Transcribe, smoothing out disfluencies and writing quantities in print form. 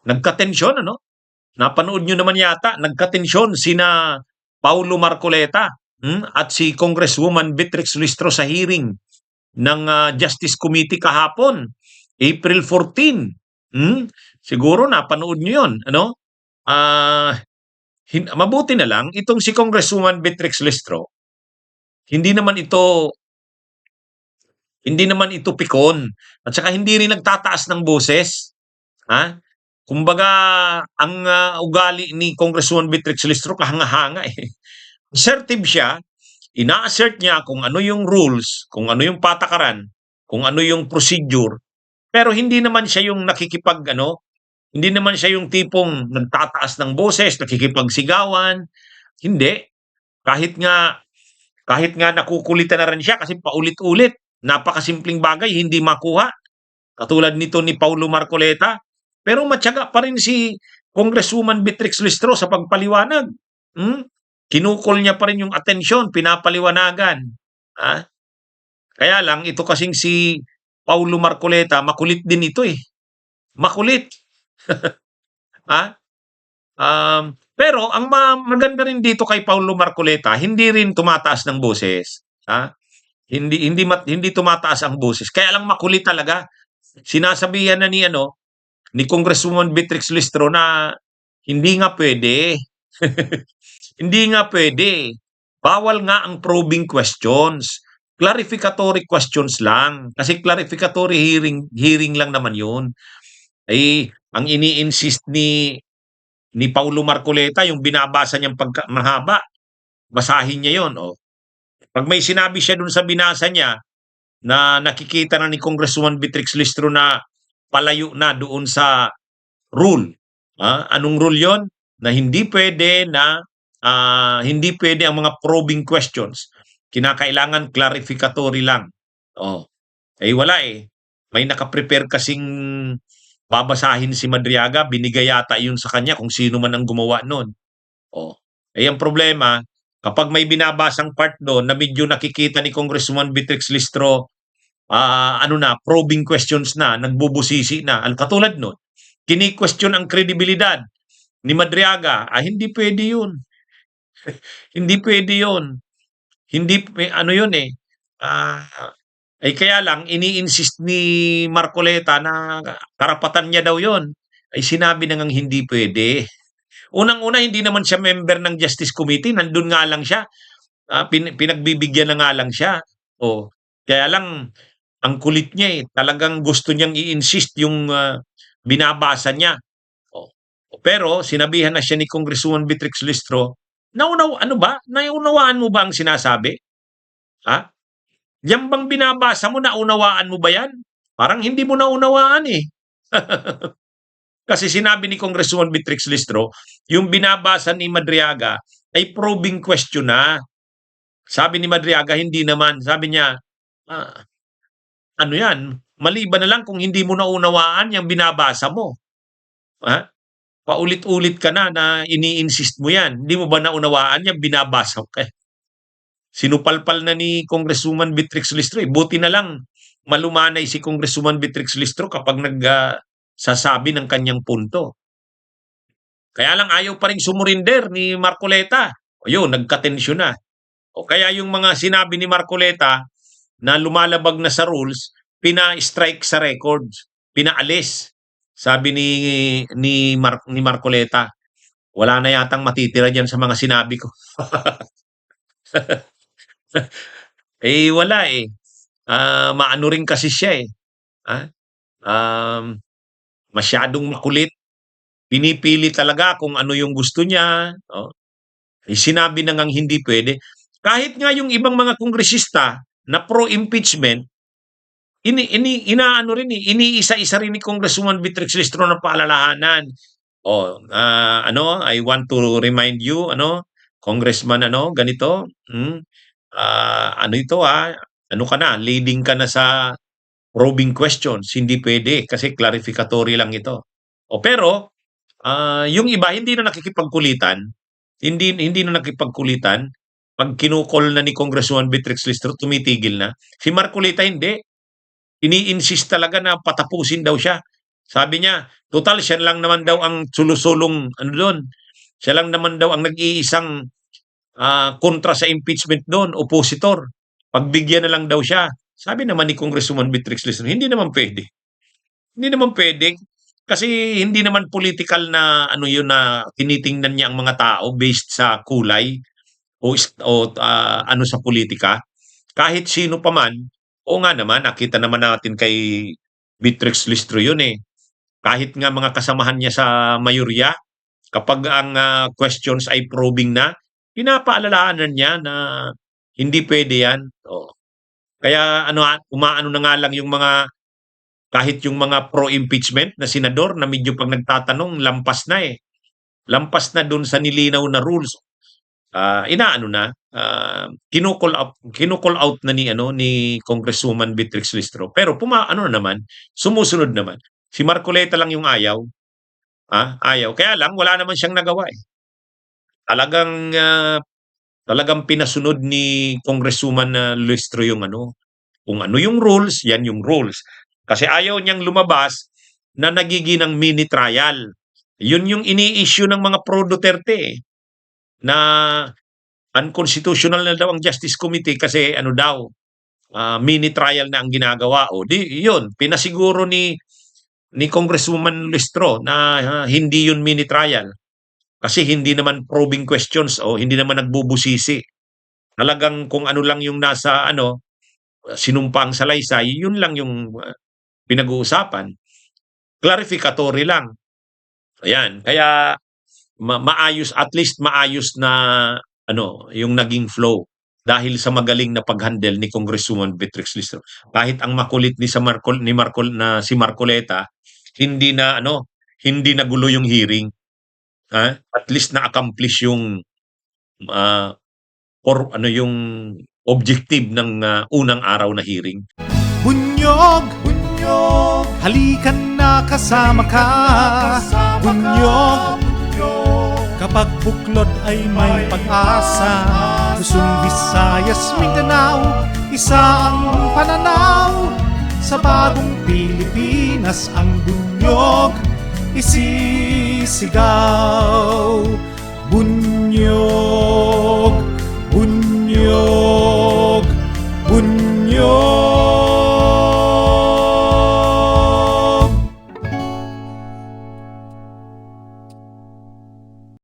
Nagkatensyon, ano? Napanood nyo naman yata, nagkatensyon sina Paulo Marcoleta at si Congresswoman Beatrix Listro sa hearing ng Justice Committee kahapon, April 14. Siguro napanood nyo yun, ano? Ah, mabuti na lang itong si Congresswoman Beatrix Listro, hindi naman ito pikon at saka hindi rin nagtataas ng boses, ha? Kumbaga ang ugali ni Congresswoman Beatrix Listro kahanga-hanga eh. Assertive siya, ina-assert niya kung ano yung rules, kung ano yung patakaran, kung ano yung procedure, pero hindi naman siya yung hindi naman siya yung tipong nagtataas ng boses, nakikipagsigawan, hindi. Kahit nga nakukulitan na rin siya kasi paulit-ulit, napakasimpleng bagay, hindi makuha. Katulad nito ni Paulo Marcoleta, pero matyaga pa rin si Congresswoman Beatrix Listro sa pagpaliwanag. Kinukol niya pa rin yung atensyon, pinapaliwanagan. Ha? Kaya lang, ito kasing si Paulo Marcoleta, makulit din ito eh. Makulit. Ha? Pero ang maganda rin dito kay Paulo Marcoleta, hindi rin tumataas ng boses. Ha? Hindi tumataas ang boses. Kaya lang makulit talaga. Sinasabihan na ni Congresswoman Beatrix Listro na hindi nga pwede. Hindi nga pwede. Bawal nga ang probing questions. Clarificatory questions lang. Kasi clarificatory hearing lang naman yun. Ay, ang ini-insist ni Paulo Marcoleta, yung binabasa niyang mahaba, basahin niya yon. Oh. Pag may sinabi siya dun sa binasa niya, na nakikita na ni Congresswoman Beatrix Listro na palayo na doon sa rule. Anong rule yon? Na hindi pwede ang mga probing questions. Kinakailangan clarificatory lang. Oh. Wala eh. May nakaprepare kasing babasahin si Madriaga, binigay yata yun sa kanya kung sino man ang gumawa nun. Oh. Ang problema, kapag may binabasang part doon na medyo nakikita ni Congresswoman Beatrix Listro, probing questions na, nagbubusisi na. Katulad nun, kini-question ang kredibilidad ni Madriaga. Hindi pwede yun. Hindi pwede yun. Hindi, yun eh. Kaya lang, ini-insist ni Marcoleta na karapatan niya daw yun. Sinabi na ngang hindi pwede. Unang-una, hindi naman siya member ng Justice Committee. Nandun nga lang siya. Pinagbibigyan na nga lang siya. Kaya lang, ang kulit niya eh. Talagang gusto niyang i-insist yung binabasa niya. Pero sinabihan na siya ni Congresswoman Beatrix Listro, naunawaan mo ba ang sinasabi? Ha? Yan bang binabasa mo, naunawaan mo ba yan? Parang hindi mo naunawaan eh. Kasi sinabi ni Congresswoman Beatrix Listro, yung binabasa ni Madriaga ay probing question na. Sabi ni Madriaga, hindi naman. Sabi niya, ano yan? Maliban na lang kung hindi mo naunawaan yung binabasa mo. Ha? Paulit-ulit ka na ini-insist mo yan. Hindi mo ba naunawaan yung binabasa mo? Sinupalpal na ni Congresswoman Beatrix Listro. Buti na lang malumanay si Congresswoman Beatrix Listro kapag nagsasabi ng kanyang punto. Kaya lang ayaw pa rin sumurinder ni Marcoleta. Ayun, nagkatensyon na. Kaya yung mga sinabi ni Marcoleta na lumalabag na sa rules, pina-strike sa records, pinaalis. Sabi ni Marcoleta, wala na yatang matitira diyan sa mga sinabi ko. Wala eh. Maano rin kasi siya eh. Masyadong makulit. Pinipili talaga kung ano yung gusto niya. Sinabi na ngang hindi pwede. Kahit nga yung ibang mga kongresista na pro-impeachment, iniisa-isa rin ni Congresswoman Beatrix Listro na paalalahanan. I want to remind you, Congressman, ganito, ano ka na, leading ka na sa probing questions, hindi pwede kasi clarificatory lang ito. Pero, yung iba, hindi na nakikipagkulitan, pag kinukol na ni Congresswoman Beatrix Listro, tumitigil na. Si Marcoleta hindi. Ini-insist talaga na patapusin daw siya. Sabi niya, total siya lang naman daw ang sulusulong ano doon. Siya lang naman daw ang nag-iisang kontra sa impeachment doon, oppositor. Pagbigyan na lang daw siya. Sabi naman ni Congresswoman Beatrix Listro, hindi naman pwede. Hindi naman pwede. Kasi hindi naman political na ano yun na tinitingnan niya ang mga tao based sa kulay o ano sa politika. Kahit sino pa man, o nga naman, nakita naman natin kay Beatrix Listro yun eh. Kahit nga mga kasamahan niya sa mayorya, kapag ang questions ay probing na, pinapaalalahanan niya na hindi pwede yan. O, kaya ano, umaano na nga lang yung mga, kahit yung mga pro-impeachment na senador na medyo pag nagtatanong, lampas na eh. Lampas na dun sa nilinaw na rules. Inaano na, kinukol out na ni Congresswoman Beatrix Listro. Pero ano na naman, sumusunod naman. Si Marcoleta lang yung ayaw. Ayaw. Kaya lang, wala naman siyang nagawa eh. Talagang pinasunod ni Congresswoman Listro yung ano, kung ano yung rules, yan yung rules. Kasi ayaw niyang lumabas na nagiging ng mini trial. Yun yung ini-issue ng mga pro Duterte eh, na unconstitutional na daw ang Justice Committee kasi ano daw, mini trial na ang ginagawa. O di yun, pinasiguro ni Congresswoman Listro na hindi yun mini trial. Kasi hindi naman probing questions o hindi naman nagbubusisi. Talagang kung ano lang yung nasa ano, sinumpang salaysay, yun lang yung pinag-uusapan. Clarificatory lang. Ayan, kaya maayos, at least maayos na ano, yung naging flow dahil sa magaling na paghandle ni Congresswoman Beatrix Listro. Kahit ang makulit ni si Marcoleta, hindi na ano, hindi nagulo yung hearing. At least na-accomplish yung or ano yung objective ng unang araw na hearing. Bunyog, bunyog, halikan na kasama ka. Bunyog, kapag buklod ay may pag-asa. Luzon, Visayas, Mindanao, isa ang pananaw. Sa bagong Pilipinas ang bunyog isisigaw.